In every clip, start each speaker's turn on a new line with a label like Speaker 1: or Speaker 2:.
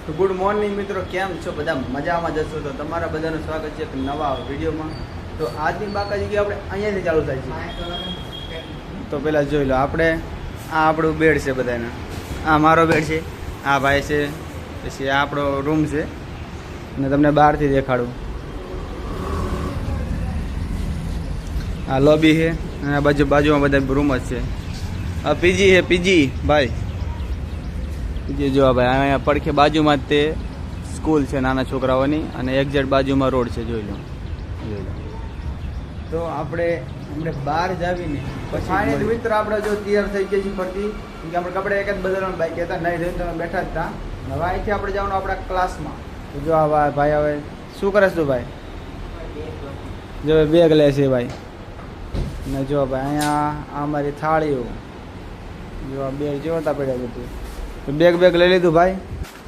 Speaker 1: તો good morning મિત્રો, કેમ છો બધા? મજામાં જશો તો તમારા બધાનું સ્વાગત છે એક નવા વિડીયોમાં. તો આજની બાકાજી આપણે અહીંયાથી ચાલુ થાય છે. તો પહેલાં જોઈ લો, આપણે આ આપણું બેડ છે બધાને. આ મારો બેડ છે, આ ભાઈ છે, પછી આ આપણો રૂમ છે અને તમને બહારથી દેખાડું. આ લોબી છે અને બાજુમાં બધા રૂમ જ છે. આ પીજી છે, પીજી ભાઈ જો ભાઈ અહીંયા પડખે બાજુમાં જ તે સ્કૂલ છે નાના છોકરાઓની અને એક્ઝેક્ટ બાજુમાં રોડ છે. જોઈ લો. તો આપણે બહાર જાવીને પછી ફાઇનલી મિત્ર આપણે જો તૈયાર થઈ ગયા છીએ ફરતી, કે આપણે કપડે એક જ બદલવાનું બાઈક હતા નહીં જોઈને તમે બેઠા જ હતા. હવે અહીંથી આપણે જવાનું આપણા ક્લાસમાં. તો જો આ ભાઈ હવે શું કરે છે તું ભાઈ? જો બેગ લે છે ભાઈ. ને જો ભાઈ અહીંયા અમારી થાળીઓ જો આ બેગ જોતા પડ્યા બધું. તો બેગ લઈ લીધું ભાઈ.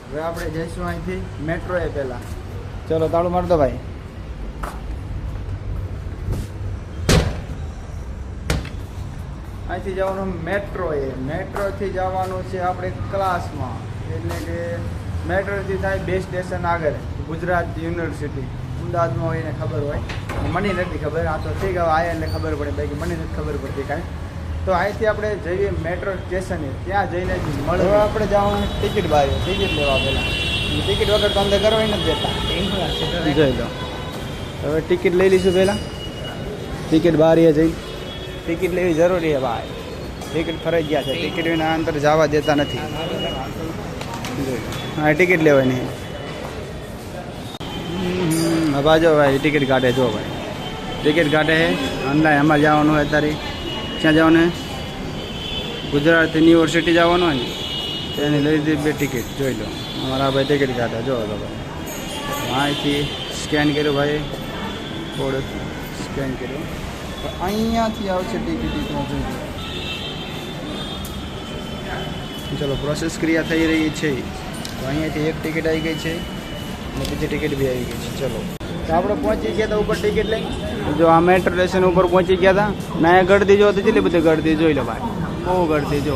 Speaker 1: હવે આપણે જઈશું અહીંથી મેટ્રો એ પહેલાં. ચલો તાળું માર દો ભાઈ. અહીંથી જવાનું મેટ્રોથી જવાનું છે આપણે ક્લાસમાં. એટલે કે મેટ્રોથી થાય 2 સ્ટેશન આગળ ગુજરાત યુનિવર્સિટી. અમદાવાદમાં હોય એને ખબર હોય, મને નથી ખબર. આ તો ઠીક હવે આયા એટલે ખબર પડે, બાકી મને નથી ખબર પડતી કાંઈ. તો અહીંથી આપણે જઈએ મેટ્રો સ્ટેશને, ત્યાં જઈને મળે. હવે આપણે જવાનું ટિકિટ બારી, ટિકિટ લેવા પહેલાં. ટિકિટ વગર તો અંદર કરવા નથી દેતા. જોઈ લો. હવે ટિકિટ લઈ લઈશું પહેલાં. ટિકિટ બારીએ જઈ ટિકિટ લેવી જરૂરી છે ભાઈ. ટિકિટ ફરજિયાત છે, ટિકિટ વિના અંદર જવા દેતા નથી. હા ટિકિટ લેવાની. હવે જો ભાઈ ટિકિટ કાઢે, જો ભાઈ ટિકિટ કાઢે છે. અંદર એમાં જવાનું હોય અત્યારે. ક્યાં જવાનું? ગુજરાત યુનિવર્સિટી જવાનું હોય ને તેની લઈ લીધી 2 ટિકિટ. જોઈ લો, અમારા ભાઈ ટિકિટ કાઢે. જો તો ભાઈ અહીંથી સ્કેન કર્યું ભાઈ, કોડ સ્કેન કર્યું. તો અહીંયાથી આવશે ટિકિટ. જોઈ લો. ચલો પ્રોસેસ ક્રિયા થઈ રહી છે. તો અહીંયાથી એક ટિકિટ આવી ગઈ છે અને બીજી ટિકિટ બી આવી ગઈ છે. ચલો તો આપણે પહોંચી ગયા હતા ઉપર ટિકિટ લઈ. જો આ મેટ્રો સ્ટેશન ઉપર પહોંચી ગયા હતા ને અહીંયા ગળદી જો કેટલી બધી ગળદી જોઈ લો ભાઈ, બહુ ગળદી જો.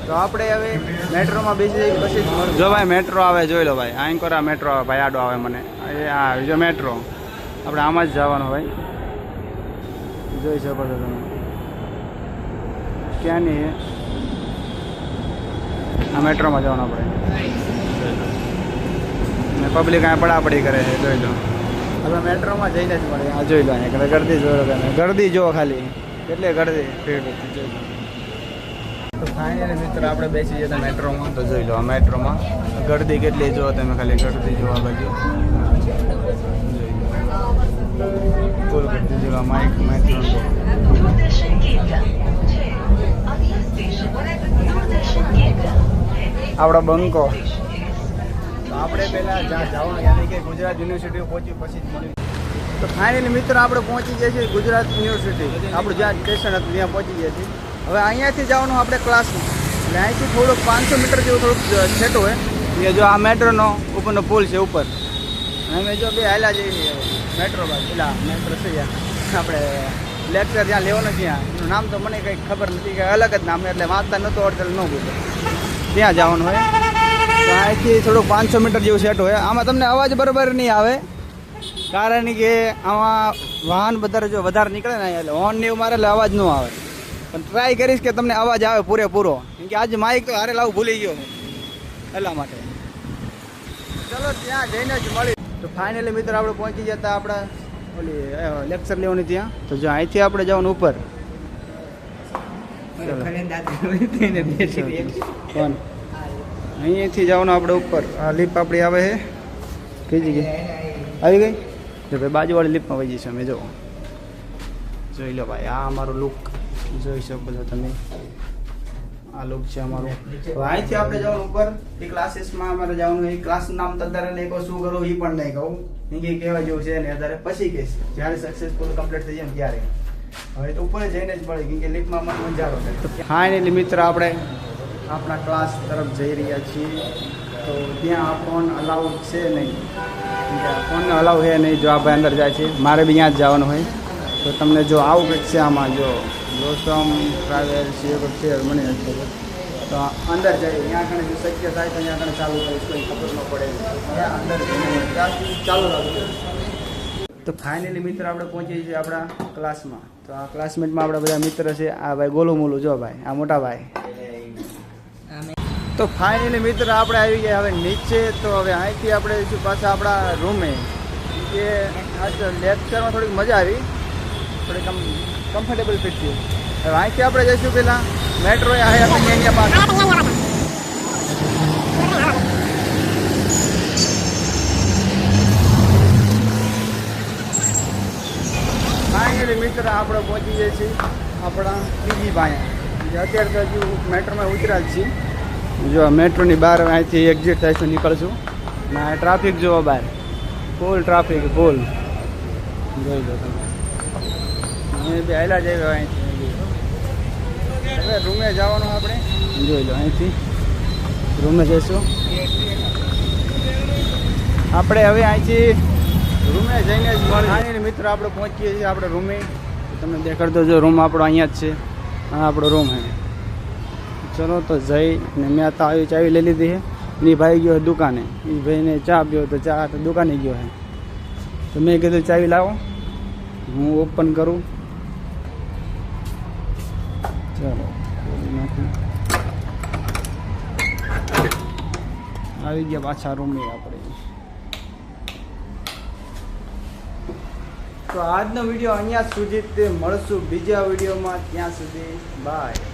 Speaker 1: તો આપણે હવે મેટ્રોમાં બેસી પછી જો ભાઈ મેટ્રો આવે, જોઈ લો ભાઈ. અહીં કરો મેટ્રો આવે ભાઈ, આડો આવે મને. આ જો મેટ્રો, આપણે આમાં જ જવાનું ભાઈ. જોઈ શકો છો તમે. ક્યાં નહીં આ મેટ્રોમાં જવાનું આપણે. ને પબ્લિક અહીંયા પડાપડી કરે છે. જોઈ લો. હવે મેટ્રોમાં જઈને જ મળે. આ જોઈ લો, અહીંયા ગળદી જોયો તમે. ગળદી જુઓ ખાલી, કેટલી ગળદી ભીડ જોઈ લો. તો ફાઇનલી મિત્ર આપણે બેસી જતા મેટ્રોમાં. તો જોઈ લો આ મેટ્રોમાં ગળદી કેટલી જુઓ તમે ખાલી. ગળદી જોવા બાજુ ફૂલ ગળદી જોવા. માઇક મેટ્રો આપણો બંકો. તો આપણે પહેલાં જ્યાં જવાનું યાની કે ગુજરાત યુનિવર્સિટી પહોંચી પછી જ મળ્યું. તો ફાઇનલી મિત્ર આપણે પહોંચી ગયા છીએ ગુજરાત યુનિવર્સિટી. આપણું જ્યાં સ્ટેશન હતું ત્યાં પહોંચી ગયા છીએ. હવે અહીંયાથી જવાનું આપણે ક્લાસમાં. એટલે અહીંથી થોડુંક 500 મીટર જેવું થોડુંક છેટું હોય. એ જો આ મેટ્રોનો ઉપરનો પુલ છે ઉપર. અમે જો બે હાલ્યા જઈએ મેટ્રો બાદ. પેલા મેટ્રો છે આપણે લેક્ચર જ્યાં લેવાનું ત્યાં એનું નામ તો મને કંઈ ખબર નથી, કે અલગ જ નામ, એટલે વાંચતા નહોતું અડધલ ન પૂછે. ત્યાં જવાનું હોય. તો અહીંથી થોડુંક 500 મીટર જેવું સેટ હોય. આમાં તમને અવાજ બરાબર નહીં આવે, કારણ કે આમાં વાહન વધારે નીકળે ને એટલે હોર્ન ને એવું મારે એટલે અવાજ ન આવે. પણ ટ્રાય કરીશ કે તમને અવાજ આવે પૂરેપૂરો, કેમ કે આજે માઇક તો હારે લાવું ભૂલી ગયો એટલા માટે. ચલો ત્યાં જઈને જ મળી. તો ફાઇનલી મિત્ર આપણે પહોંચી જતા આપણા ઓલી લેક્ચર લેવાની ત્યાં. તો જો અહીંથી આપણે જવાનું ઉપર. કોણ અહીંયાથી જવાનું આપણે ઉપર. આ લીપ આપણી આવે છે. કઈ જગ્યાએ આવી ગઈ? જો ભાઈ બાજુવાળી લીપમાં વહી જઈશું અમે. જો જોઈ લો ભાઈ, આ અમારું લુક જોઈ શકો છો તમે. આ લુક છે અમારું. તો અહીંથી આપણે જવાનું ઉપર. એ ક્લાસીસમાં અમારે જવાનું. એ ક્લાસનું નામ તો અત્યારે નહીં કહું, શું કરું એ પણ નહીં કહું, કેમ કે કહેવા જેવું છે ને અત્યારે. પછી કહીશ જ્યારે સક્સેસફુલ કમ્પ્લીટ થઈ જાય ને ત્યારે. હવે તો ઉપર જઈને જ મળે, કેમ કે લીપમાં મને મજા આવે. તો ફાઇનલી મિત્ર આપણે આપણા ક્લાસ તરફ જઈ રહ્યા છીએ. તો ત્યાં ફોન અલાઉડ છે નહીં, ફોન અલાઉ છે નહીં. જો આ ભાઈ અંદર જાય છે, મારે બી ત્યાં જ જવાનું હોય. તો તમને જો આવું કંઈક છે આમાં, જો લોસમ ટ્રાવેલ્સ એ છે મને નથી ખબર. તો અંદર જઈએ ત્યાં આગળ જો શક્ય થાય તો ત્યાં આગળ ચાલુ કરીશ, કોઈ ખબર ન પડે ત્યાં અંદર જઈને ત્યાં સુધી ચાલુ રાખજો. તો ફાઇનલી મિત્ર આપણે પહોંચીએ છીએ આપણા ક્લાસમાં. તો આ ક્લાસમેટમાં આપણા બધા મિત્ર છે. આ ભાઈ ગોલું મોલું જો ભાઈ, આ મોટા ભાઈ. તો ફાઇનલી મિત્ર આપણે આવી ગયા હવે નીચે. તો હવે અહીંથી આપણે જઈશું પાછા આપણા રૂમે. કે આજ લેક્ચરમાં થોડીક મજા આવી, થોડીક આમ કમ્ફર્ટેબલ ફીટ થયું. હવે અહીંથી આપણે જઈશું પહેલાં મેટ્રો આવે આપણે અહીંયા પાસે. ફાઇનલી મિત્ર આપણે પહોંચી જઈએ છીએ આપણા બીજી પાસે. અત્યારે તો હજુ મેટ્રોમાં ઉતર્યા જ છીએ. જો મેટ્રોની બહાર અહીંથી એક્ઝિટ થાય છે, નીકળશું. ના ટ્રાફિક જોવો બહાર, ફૂલ ટ્રાફિક, ફૂલ. જોઈ લો તમે, અહીં બી હાલ્યા જઈએ અહીંથી. હવે રૂમે જવાનું આપણે, જોઈ લો અહીંથી રૂમે જઈશું આપણે. હવે અહીંથી રૂમે જઈને જ મળીએ. મિત્ર આપણે પહોંચીએ છીએ આપણે રૂમે. તમને દેખાડતો જો રૂમ આપણો અહીંયા જ છે. હા આપણો રૂમ હે. ચલો તો જઈ ને મેં તો આવી ચાવી લઈ લીધી છે. એ ભાઈ ગયો દુકાને, એ ભાઈને ચા પીવો તો ચા તો દુકાને ગયો છે. તો મેં કીધું ચાવી લાવો, હું ઓપન કરું. ચાલો આવી ગયા પાછા રૂમે આપણે. તો આજનો વિડીયો અહીંયા સુધી જ. મળશું બીજા વિડીયોમાં. ત્યાં સુધી બાય.